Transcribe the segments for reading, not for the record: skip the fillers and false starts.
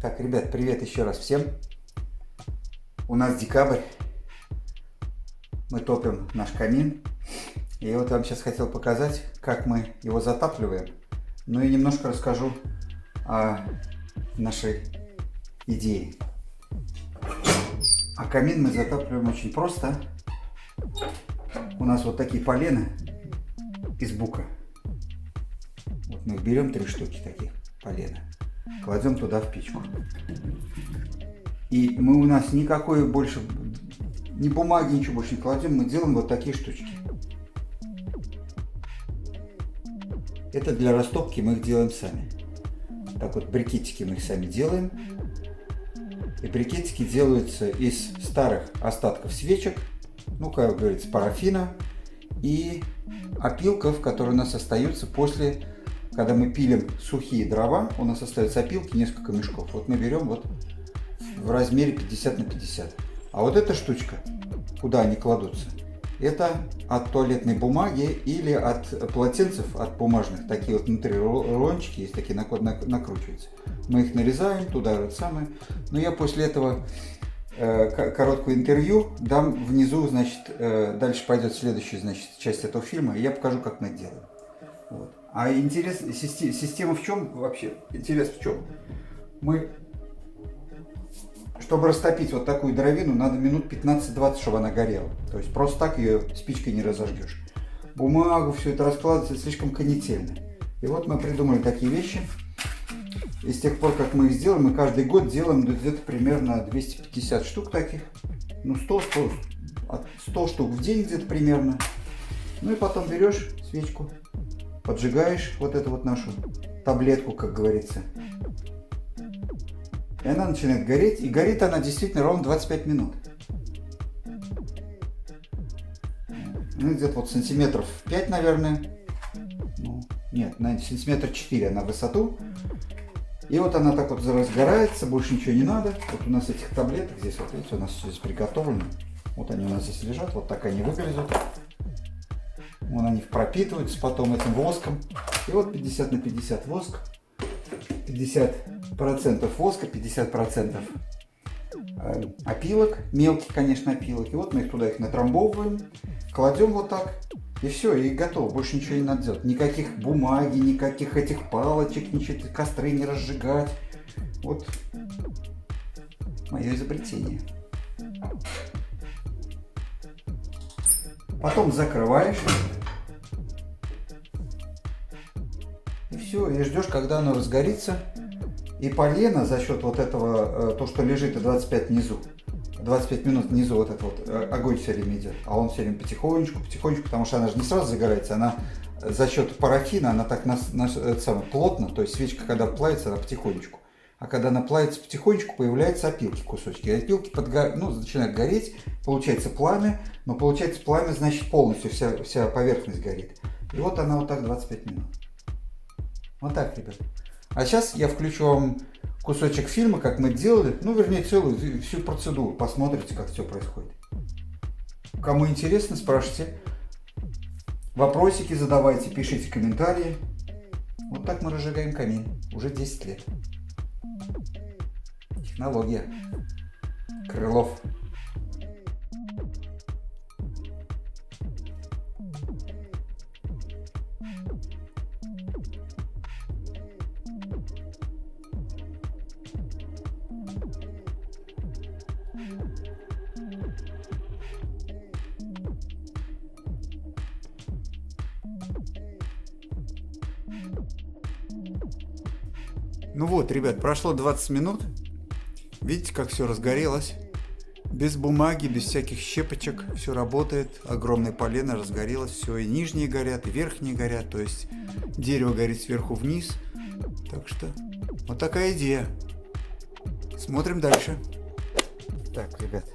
Так, ребят, привет еще раз всем. У нас декабрь. Мы топим наш камин. И я вот вам сейчас хотел показать, как мы его затапливаем. Ну и немножко расскажу о нашей идее. А камин мы затапливаем очень просто. У нас вот такие полена из бука. Вот мы берем 3 штуки таких полена. Кладем туда в печку. И мы у нас никакой больше, ни бумаги, ничего больше не кладем. Мы делаем вот такие штучки. Это для растопки мы их делаем сами. Так вот, брикетики мы их сами делаем. И брикетики делаются из старых остатков свечек, ну, как говорится, парафина и опилков, которые у нас остаются после, когда мы пилим сухие дрова, у нас остаются опилки, несколько мешков. Вот мы берем вот в размере 50 на 50. А вот эта штучка, куда они кладутся, это от туалетной бумаги или от полотенцев, от бумажных. Такие вот внутри рулончики есть, такие накручиваются. Мы их нарезаем туда, это самое. Но я после этого короткое интервью дам внизу, значит, дальше пойдет следующая, значит, часть этого фильма, и я покажу, как мы это делаем. Вот. А интерес, система в чем вообще? Интерес в чем? Мы, чтобы растопить вот такую дровину, надо минут 15-20, чтобы она горела. То есть просто так ее спичкой не разожгешь. Бумагу, все это раскладывается слишком канительно. И вот мы придумали такие вещи. И с тех пор, как мы их сделали, мы каждый год делаем где-то примерно 250 штук таких. Ну, 100 штук в день где-то примерно. Ну и потом берешь свечку, поджигаешь вот эту вот нашу таблетку, как говорится. И она начинает гореть. И горит она действительно ровно 25 минут. Ну, где-то вот сантиметров 5, наверное. Ну, нет, наверное, сантиметр 4 она в высоту. И вот она так вот разгорается, больше ничего не надо. Вот у нас этих таблеток здесь, вот видите, у нас все здесь приготовлено. Вот они у нас здесь лежат, вот так они выглядят. Вон они пропитываются потом этим воском. И вот 50 на 50 воск. 50% воска, 50% опилок, мелких, конечно, опилок. И вот мы их туда их натрамбовываем, кладем вот так. И все, и готово, больше ничего не надо делать. Никаких бумаги, никаких этих палочек, ничего, костры не разжигать. Вот мое изобретение. Потом закрываешь. И все, и ждешь, когда оно разгорится. И полено за счет вот этого, то, что лежит и 25 внизу, 25 минут внизу вот этот вот огонь все время идет, а он все время потихонечку, потому что она же не сразу загорается, она за счет парафина, она так плотно, то есть свечка, когда плавится, она потихонечку. А когда она плавится потихонечку, появляются опилки, кусочки. И опилки начинают гореть, получается пламя, но получается пламя, значит, полностью вся поверхность горит. И вот она вот так 25 минут. Вот так, ребят. А сейчас я включу вам кусочек фильма, как мы делали, ну, вернее, целую, всю процедуру. Посмотрите, как все происходит. Кому интересно, спрашивайте. Вопросики задавайте, пишите комментарии. Вот так мы разжигаем камин. Уже 10 лет. Технология. Крылов. Ну вот, ребят, прошло 20 минут. Видите, как все разгорелось? Без бумаги, без всяких щепочек. Все работает. Огромное полено разгорелось. Все, и нижние горят, и верхние горят. То есть дерево горит сверху вниз. Так что вот такая идея. Смотрим дальше. Так, ребят,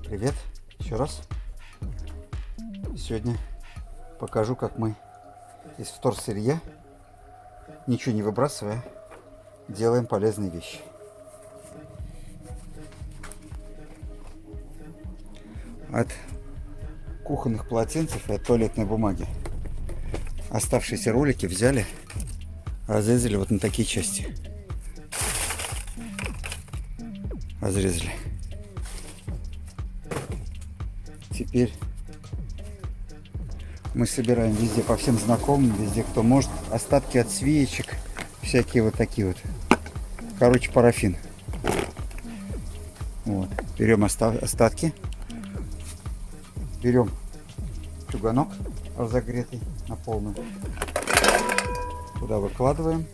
привет. Еще раз. Сегодня покажу, как мы из вторсырья, ничего не выбрасывая, делаем полезные вещи. От кухонных полотенцев и от туалетной бумаги оставшиеся ролики взяли, разрезали вот на такие части. разрезали. Теперь мы собираем везде, по всем знакомым, везде, кто может, остатки от свечек, всякие вот такие вот. Короче, парафин. Вот. Берем остатки. Берем чугунок разогретый на полную. Туда выкладываем.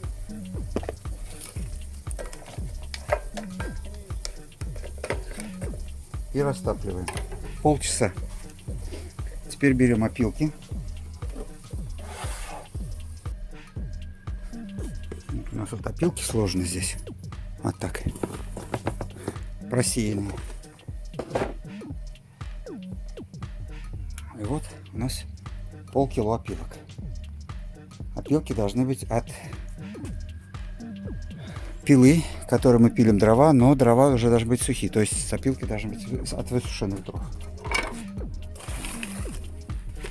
И растапливаем. Полчаса. Теперь берем опилки. У нас вот опилки сложены здесь. Вот так. Просеянные. И вот у нас полкило опилок. Опилки должны быть от пилы, которой мы пилим дрова, но дрова уже должны быть сухие. То есть опилки должны быть от высушенных дров.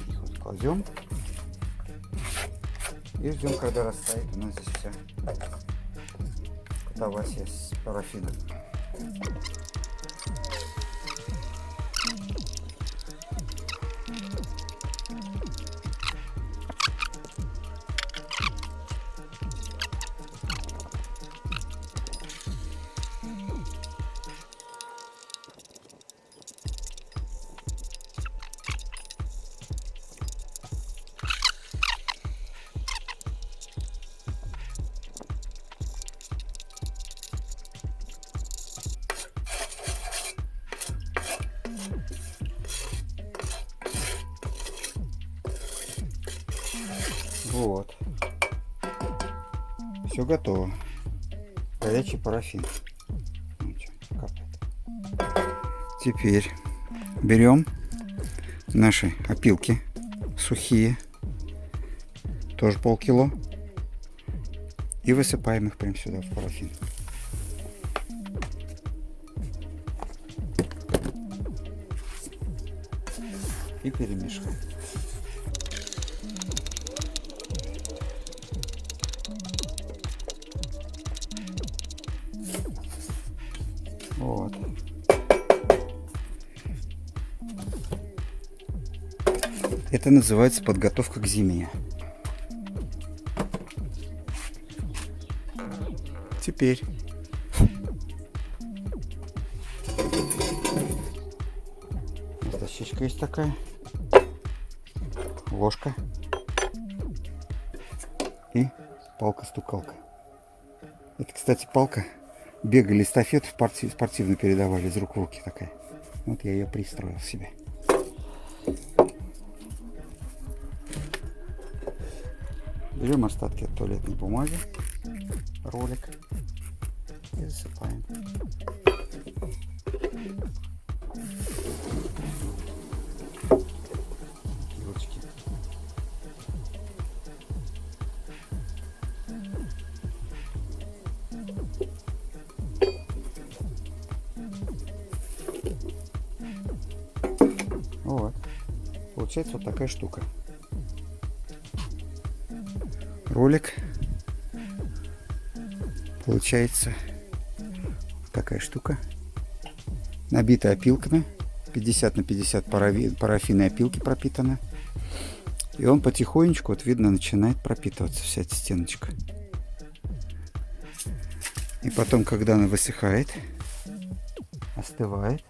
Их вот кладем. И ждем, когда растает у нас здесь вся катавасия с парафином. Вот. Все готово. Горячий парафин. Теперь берем наши опилки сухие, тоже полкило, и высыпаем их прямо сюда в парафин. И перемешиваем. Вот. Это называется подготовка к зиме. Теперь дощечка есть такая, ложка и палка-стукалка. Это, кстати, палка. Бегали эстафету спортивно передавали из рук в руки такая. Вот я ее пристроил себе. Берем остатки от туалетной бумаги, ролик, и засыпаем. Ручки. Вот. Получается вот такая штука. Ролик. Получается вот такая штука. Набитая опилками. 50 на 50 парафинной опилки пропитано. И он потихонечку, вот видно, начинает пропитываться, вся эта стеночка. И потом, когда она высыхает, остывает,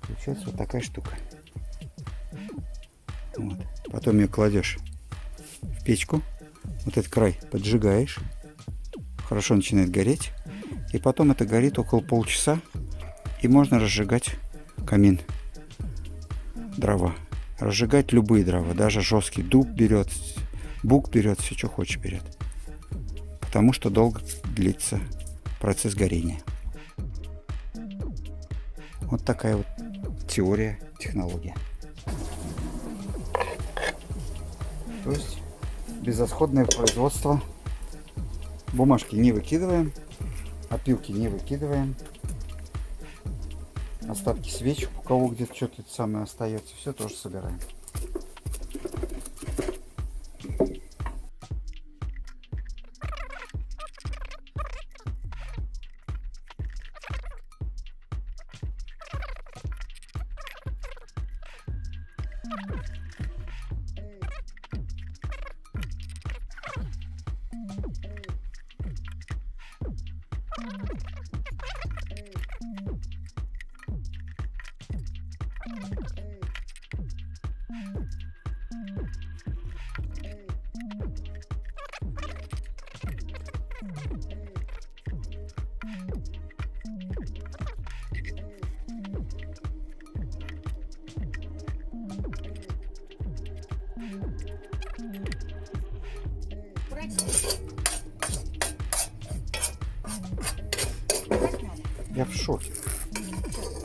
получается вот такая штука. Вот. Потом ее кладешь в печку, вот этот край поджигаешь, хорошо начинает гореть, и потом это горит около полчаса, и можно разжигать камин, дрова, разжигать любые дрова, даже жесткий дуб берет, бук берет, все, что хочешь берет, потому что долго длится процесс горения. Вот такая вот теория, технология. То есть безотходное производство. Бумажки не выкидываем, опилки не выкидываем, остатки свечек, у кого где-то что-то самое остается, все тоже собираем. Я в шоке.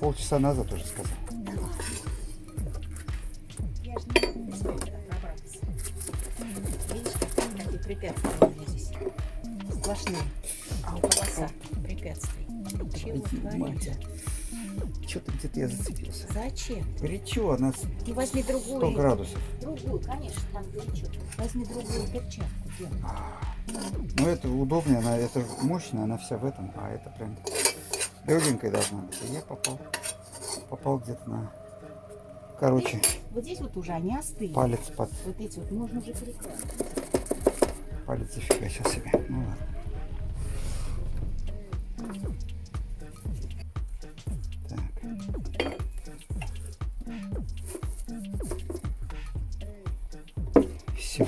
Полчаса назад уже сказал. Я же не смогу туда пробраться. Видишь, какие препятствия у меня здесь сплошные. Полоса препятствий. Чего творится? Что-то где-то я зацепился. Зачем? Горячо, она Ты возьми 100 другую. градусов. Другую, конечно, там горячо. Возьми другую перчатку. Дем. Но это удобнее, она это мощная, она вся в этом, а это прям легенькая должна быть. И я попал где-то на, короче, Вот здесь вот уже они остыли. палец под Вот эти вот можно уже перекладывать. палец зафигачил себе. Ну ладно. Все.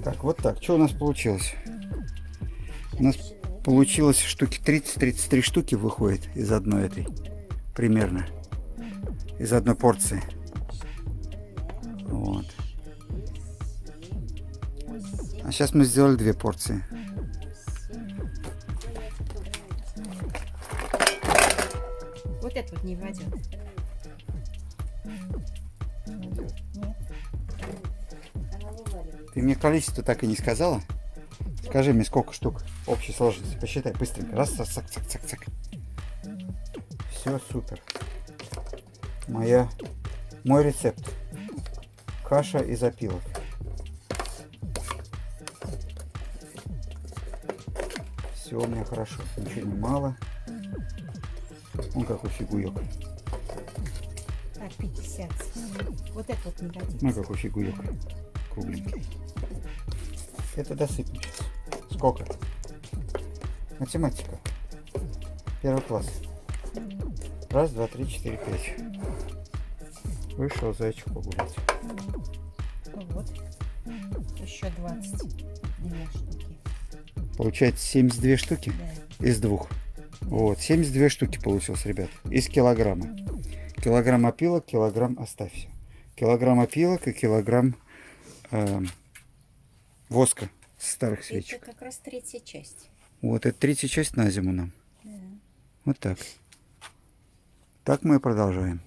Так, вот так. Что у нас получилось? У нас получилось штуки 30-33 штуки выходит из одной этой. Примерно. Из одной порции. Вот. А сейчас мы сделали 2 порции. Вот это вот не войдет. Ты мне количество так и не сказала? Скажи мне, сколько штук общей сложности. Посчитай быстренько. Раз, цак, цак, цак, цак. Все супер. Мой рецепт. Каша из опилок. Все у меня хорошо. Ничего не мало. Он какой фигуек. Так, 50. Вот это вот не годится. Ну какой фигуек. Кругленький. Это досыпем сейчас. Сколько? Математика. 1 класс. 1, 2, 3, 4, 5. Вышел зайчик погулять. Вот. Еще 22 штуки. Получается 72 штуки? Да. Из 2. Вот, 72 штуки получилось, ребят. Из килограмма. Килограмм опилок, килограмм оставься. Килограмм опилок и килограмм воска с старых свечек. Это как раз 3-я часть. Вот, это 3-я часть на зиму нам. Да. Вот так. Так мы и продолжаем.